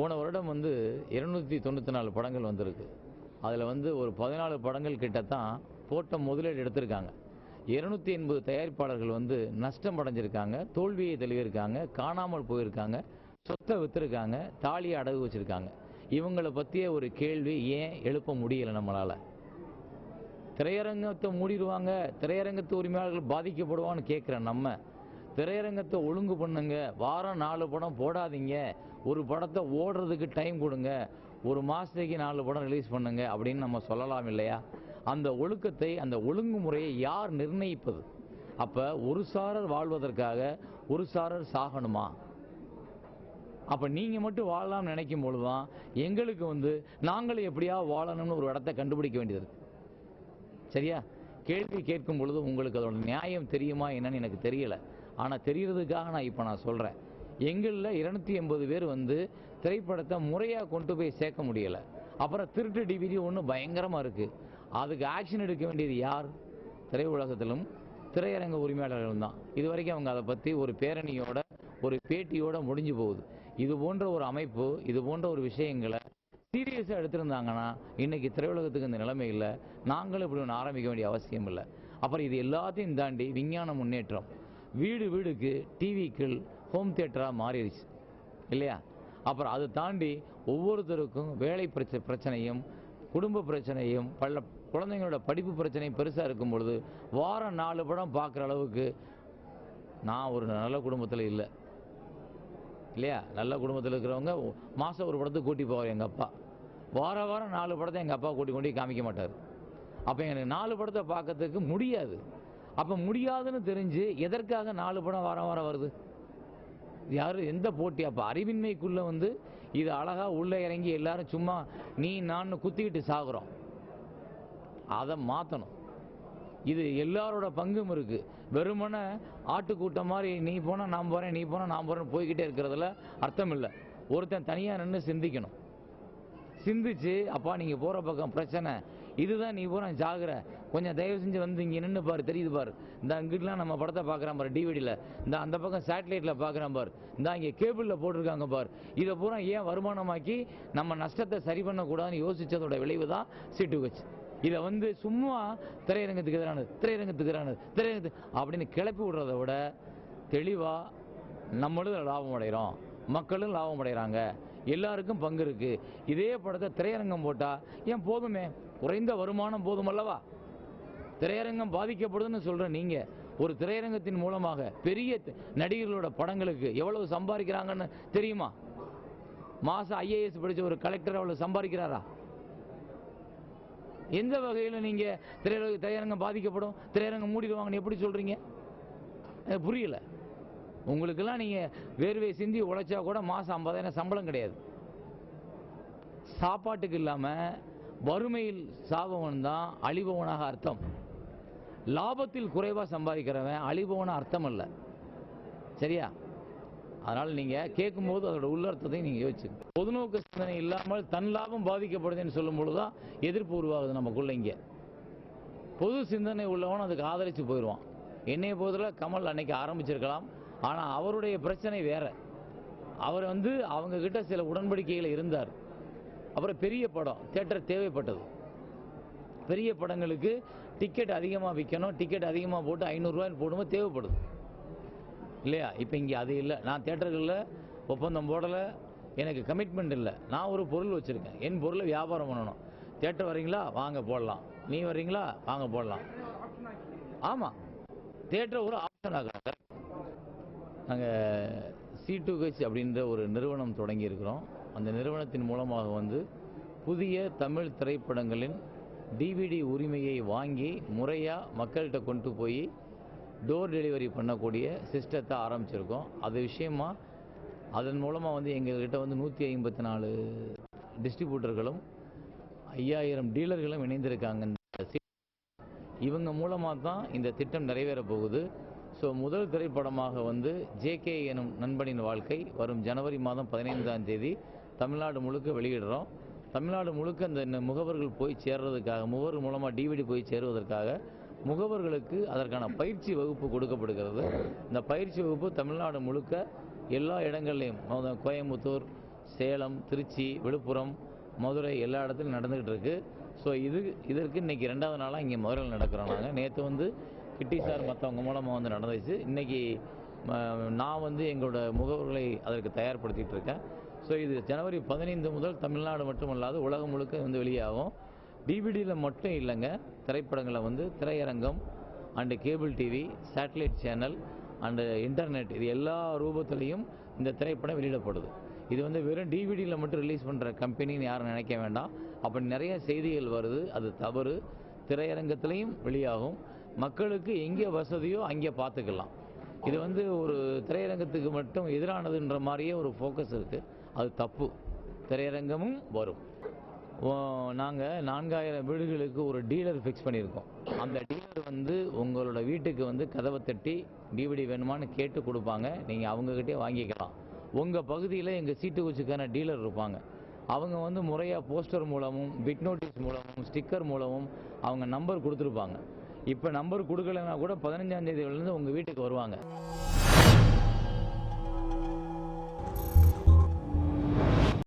போன வருடம் வந்து 294 படங்கள் வந்திருக்கு. அதில் வந்து ஒரு 14 படங்கள் கிட்டத்தான் போட்ட முதலீடு எடுத்திருக்காங்க. 280 தயாரிப்பாளர்கள் வந்து நஷ்டம் அடைஞ்சிருக்காங்க, தோல்வியை தழுவியிருக்காங்க, காணாமல் போயிருக்காங்க, சொத்தை விற்றுருக்காங்க, தாலியை அடகு வச்சுருக்காங்க. இவங்களை பற்றிய ஒரு கேள்வி ஏன் எழுப்ப முடியலை நம்மளால்? திரையரங்கத்தை மூடிடுவாங்க, திரையரங்கத்து உரிமையாளர்கள் பாதிக்கப்படுவான்னு கேட்குற நம்ம, திரையரங்கத்தை ஒழுங்கு பண்ணுங்க, வாரம் 4 படம் போடாதீங்க, ஒரு படத்தை ஓடுறதுக்கு டைம் கொடுங்க, ஒரு மாதத்துக்கு 4 படம் ரிலீஸ் பண்ணுங்க அப்படின்னு நம்ம சொல்லலாம் இல்லையா? அந்த ஒழுக்கத்தை, அந்த ஒழுங்குமுறையை யார் நிர்ணயிப்பது? அப்போ ஒரு சாரர் வாழ்வதற்காக ஒரு சாரர் சாகணுமா? அப்போ நீங்கள் மட்டும் வாழலாம்னு நினைக்கும் பொழுது தான் எங்களுக்கு வந்து நாங்களும் எப்படியா வாழணும்னு ஒரு இடத்தை கண்டுபிடிக்க வேண்டியது. சரியா? கேள்வி கேட்கும் பொழுது உங்களுக்கு அதோட நியாயம் தெரியுமா என்னன்னு எனக்கு தெரியலை. ஆனால் தெரியறதுக்காக நான் சொல்கிறேன். எங்களில் 280 பேர் வந்து திரைப்படத்தை முறையாக கொண்டு போய் சேர்க்க முடியலை. அப்புறம் திருட்டு டிவிடி ஒன்று பயங்கரமாக இருக்குது. அதுக்கு ஆக்ஷன் எடுக்க வேண்டியது யார்? திரையுலகத்திலும் திரையரங்க உரிமையாளர்களும் தான். இது வரைக்கும் அவங்க அதை பற்றி ஒரு பேரணியோட ஒரு பேட்டியோட முடிஞ்சு போகுது. இது போன்ற ஒரு அமைப்பு, இது போன்ற ஒரு விஷயங்களை சீரியஸாக எடுத்திருந்தாங்கன்னா இன்னைக்கு திரையுலகத்துக்கு இந்த நிலைமை இல்லை. நாங்களும் இப்படி ஒன்று ஆரம்பிக்க வேண்டிய அவசியம் இல்லை. அப்புறம் இது எல்லாத்தையும் தாண்டி விஞ்ஞான முன்னேற்றம், வீடு வீடுக்கு டிவிக்கள் ஹோம் தியேட்டராக மாறிடுச்சு இல்லையா? அப்புறம் அதை தாண்டி ஒவ்வொருத்தருக்கும் வேலை பிரச்சனையும், குடும்ப பிரச்சனையும், குழந்தைங்களோட படிப்பு பிரச்சனையும் பெருசாக இருக்கும் பொழுது வாரம் 4 படம் பார்க்குற அளவுக்கு நான் ஒரு நல்ல குடும்பத்தில் இல்லை இல்லையா? நல்ல குடும்பத்தில் இருக்கிறவங்க மாதம் ஒரு படத்துக்கு கூட்டி போவார். எங்கள் அப்பா வாரம் 4 படத்தை எங்கள் அப்பா கூட்டி கொண்டு காமிக்க மாட்டார். அப்போ எனக்கு 4 படத்தை பார்க்கறதுக்கு முடியாது. அப்போ முடியாதுன்னு தெரிஞ்சு எதற்காக 4 படம் வாரம் வருது? யார், எந்த போட்டி? அப்போ அறிவின்மைக்குள்ளே வந்து இது அழகாக உள்ளே இறங்கி எல்லாரும் சும்மா நீ நான் குத்திக்கிட்டு சாகுறோம். அதை மாற்றணும். இது எல்லாரோட பங்கும் இருக்குது. வெறுமனே ஆட்டுக்கூட்டம் மாதிரி நீ போனால் நான் போகிறேன், நீ போனால் நான் போகிறேன்னு போய்கிட்டே இருக்கிறதுல அர்த்தம் இல்லை. ஒருத்தன் தனியாக நின்று சிந்திக்கணும். சிந்திச்சு அப்பா நீங்கள் போகிற பக்கம் பிரச்சனை இதுதான், நீ போகிற ஜாகிர, கொஞ்சம் தயவு செஞ்சு வந்து இங்கே நின்று பாரு, தெரியுது பாரு, இந்த இங்கிட்டலாம் நம்ம படத்தை பார்க்குறான் பாரு டிவிடியில், இந்த அந்த பக்கம் சேட்டலைட்டில் பார்க்குறான் பாரு, இந்த இங்கே கேபிளில் போட்டிருக்காங்க பாரு, இதை பூரா ஏன் வருமானமாக்கி நம்ம நஷ்டத்தை சரி பண்ணக்கூடாதுன்னு யோசித்ததோட விளைவு தான் சீட்டு வச்சு. இதை வந்து சும்மா திரையரங்கத்துக்கு எதிரானது அப்படின்னு கிளப்பி விடுறத விட தெளிவாக நம்மளும் லாபம் அடைகிறோம், மக்களும் லாபம் அடைகிறாங்க, எல்லாருக்கும் பங்கு இருக்கு. இதே படத்தை திரையரங்கம் போட்டால் ஏன் போதுமே, குறைந்த வருமானம் போதும் அல்லவா? திரையரங்கம் பாதிக்கப்படுதுன்னு சொல்ற நீங்க ஒரு திரையரங்கத்தின் மூலமாக பெரிய நடிகர்களோட படங்களுக்கு எவ்வளவு சம்பாதிக்கிறாங்கன்னு தெரியுமா? மாசம் IAS படிச்ச ஒரு கலெக்டர் அவ்வளவு சம்பாதிக்கிறாரா? எந்த வகையில் நீங்க திரையரங்கம் பாதிக்கப்படும், திரையரங்கம் மூடிடுவாங்கன்னு எப்படி சொல்றீங்க? புரியல உங்களுக்கெல்லாம். நீங்க வேர்வை சிந்தி உழைச்சா கூட மாசம் 50,000 சம்பளம் கிடையாது. சாப்பாட்டுக்கு இல்லாம வறுமையில் சாபவன் தான் அழிபவனாக அர்த்தம். லாபத்தில் குறைவா சம்பாதிக்கிறவன் அழிபவன அர்த்தம் அல்ல. சரியா? அதனால நீங்க கேட்கும்போது அதோட உள்ளர்த்தத்தை நீங்க யோசிச்சுங்க. பொதுநோக்கு சிந்தனை இல்லாமல் தன் லாபம் பாதிக்கப்படுதுன்னு சொல்லும் பொழுதுதான் எதிர்ப்பு உருவாகுது நமக்குள்ள. இங்க பொது சிந்தனை உள்ளவன் அதுக்கு ஆதரிச்சு போயிடுவான். என்னைய போதில் கமல் அன்னைக்கு ஆரம்பிச்சிருக்கலாம். ஆனால் அவருடைய பிரச்சனை வேற. அவர் வந்து அவங்க கிட்ட சில உடன்படிக்கைகள் இருந்தார். அப்புறம் பெரிய படம் தியேட்டர் தேவைப்பட்டது. பெரிய படங்களுக்கு டிக்கெட் அதிகமாக விற்கணும், டிக்கெட் அதிகமாக போட்டு 500 ரூபாய் போடும்போது தேவைப்படுது இல்லையா? இப்போ இங்கே அது இல்லை. நான் தியேட்டர்களில் ஒப்பந்தம் போடலை, எனக்கு கமிட்மெண்ட் இல்லை. நான் ஒரு பொருள் வச்சுருக்கேன், என் பொருளை வியாபாரம் பண்ணணும். தியேட்டர் வரீங்களா வாங்க போடலாம், நீ வர்றீங்களா வாங்க போடலாம். ஆமாம், தியேட்டர் ஒரு ஆப்ஷன் ஆகுறாங்க. நாங்கள் C2H அப்படின்ற ஒரு நிறுவனம் தொடங்கி இருக்கிறோம். அந்த நிறுவனத்தின் மூலமாக வந்து புதிய தமிழ் திரைப்படங்களின் DVD உரிமையை வாங்கி முறையாக மக்கள்கிட்ட கொண்டு போய் டோர் டெலிவரி பண்ணக்கூடிய சிஸ்டத்தை ஆரம்பிச்சிருக்கோம். அது விஷயமா அதன் மூலமாக வந்து எங்கள்கிட்ட வந்து 154 டிஸ்ட்ரிபியூட்டர்களும் 5000 டீலர்களும் இணைந்திருக்காங்க. இவங்க மூலமாக தான் இந்த திட்டம் நிறைவேற போகுது. ஸோ முதல் திரைப்படமாக வந்து JK எனும் நண்பனின் வாழ்க்கை வரும் ஜனவரி மாதம் 15ஆம் தேதி தமிழ்நாடு முழுக்க வெளியிடுறோம். தமிழ்நாடு முழுக்க அந்த முகவர்கள் போய் சேர்றதுக்காக, முகவர் மூலமாக DVD போய் சேருவதற்காக முகவர்களுக்கு அதற்கான பயிற்சி வகுப்பு கொடுக்கப்படுகிறது. இந்த பயிற்சி வகுப்பு தமிழ்நாடு முழுக்க எல்லா இடங்கள்லையும், கோயம்புத்தூர், சேலம், திருச்சி, விழுப்புரம், மதுரை எல்லா இடத்துலையும் நடந்துக்கிட்டு இருக்கு. ஸோ இதற்கு இன்றைக்கி 2வது நாளாக இங்கே மதுரையில் நடக்கிறோம். நாங்கள் நேற்று வந்து கிட்டி சார் மற்றவங்க மூலமாக வந்து நடந்துச்சு. இன்றைக்கி நான் வந்து எங்களோட முகவர்களை அதற்கு தயார்படுத்திகிட்டு இருக்கேன். ஸோ இது ஜனவரி 15 முதல் தமிழ்நாடு மட்டுமல்லாது உலகம் முழுக்க வந்து வெளியாகும். டிவிடியில் மட்டும் இல்லைங்க, திரைப்படங்களை வந்து திரையரங்கம் and cable TV, satellite channel and internet, இது எல்லா ரூபத்திலையும் இந்த திரைப்படம் வெளியிடப்படுது. இது வந்து வெறும் டிவிடியில் மட்டும் ரிலீஸ் பண்ணுற கம்பெனின்னு யாரும் நினைக்க வேண்டாம். அப்படி நிறைய செய்திகள் வருது, அது தவறு. திரையரங்கத்திலையும் வெளியாகும். மக்களுக்கு எங்கே வசதியோ அங்கே பார்த்துக்கலாம். இது வந்து ஒரு திரையரங்கத்துக்கு மட்டும் எதிரானதுன்ற மாதிரியே ஒரு ஃபோக்கஸ் இருக்குது. அது தப்பு. திரையரங்கமும் வரும். நாங்கள் 4000 வீடுகளுக்கு ஒரு டீலர் ஃபிக்ஸ் பண்ணியிருக்கோம். அந்த டீலர் வந்து உங்களோட வீட்டுக்கு வந்து கதவை தட்டி டிவிடி வேணுமான்னு கேட்டு கொடுப்பாங்க. நீங்கள் அவங்கக்கிட்டே வாங்கிக்கலாம். உங்கள் பகுதியில் எங்கள் சீட்டு வச்சுக்கான டீலர் இருப்பாங்க. அவங்க வந்து முறையாக போஸ்டர் மூலமும், பிட் நோட்டீஸ் மூலமும், ஸ்டிக்கர் மூலமும் அவங்க நம்பர் கொடுத்துருப்பாங்க. இப்போ நம்பர் கொடுக்கலன்னா கூட 15ஆம் தேதியிலேருந்து உங்கள் வீட்டுக்கு வருவாங்க.